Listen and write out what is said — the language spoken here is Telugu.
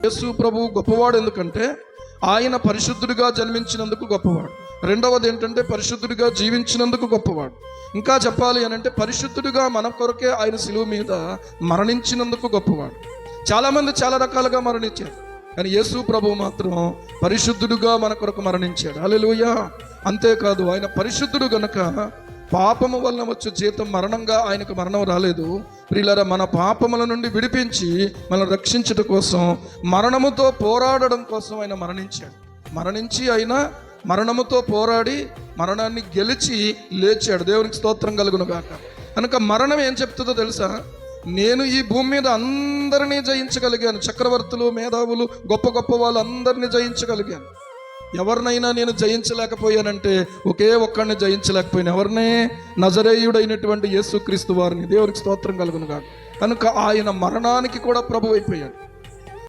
యేసు ప్రభు గొప్పవాడు ఎందుకంటే ఆయన పరిశుద్ధుడిగా జన్మించినందుకు గొప్పవాడు. రెండవది ఏంటంటే పరిశుద్ధుడిగా జీవించినందుకు గొప్పవాడు. ఇంకా చెప్పాలి అని అంటే పరిశుద్ధుడిగా మన కొరకే ఆయన శిలువ మీద మరణించినందుకు గొప్పవాడు. చాలామంది చాలా రకాలుగా మరణించారు, కానీ యేసు ప్రభు మాత్రం పరిశుద్ధుడుగా మన కొరకు మరణించాడు. హల్లెలూయా. అంతేకాదు, ఆయన పరిశుద్ధుడు గనుక పాపము వలన వచ్చే జీతం మరణంగా ఆయనకు మరణం రాలేదు. ప్రియులారా, మన పాపముల నుండి విడిపించి మనల్ని రక్షించడం కోసం, మరణముతో పోరాడడం కోసం ఆయన మరణించాడు. మరణించి ఆయన మరణముతో పోరాడి మరణాన్ని గెలిచి లేచాడు. దేవునికి స్తోత్రం కలుగును గాక. కనుక మరణం ఏం చెప్తుందో తెలుసా? నేను ఈ భూమి మీద అందరినీ జయించగలిగాను. చక్రవర్తులు, మేధావులు, గొప్ప గొప్ప వాళ్ళు అందరినీ జయించగలిగాను. ఎవరినైనా నేను జయించలేకపోయానంటే ఒకే ఒక్కడిని జయించలేకపోయాను. ఎవరినే? నజరేయుడైనటువంటి యేసుక్రీస్తు వారిని. దేవునికి స్తోత్రం కలుగును గాక. కనుక ఆయన మరణానికి కూడా ప్రభు అయిపోయాడు.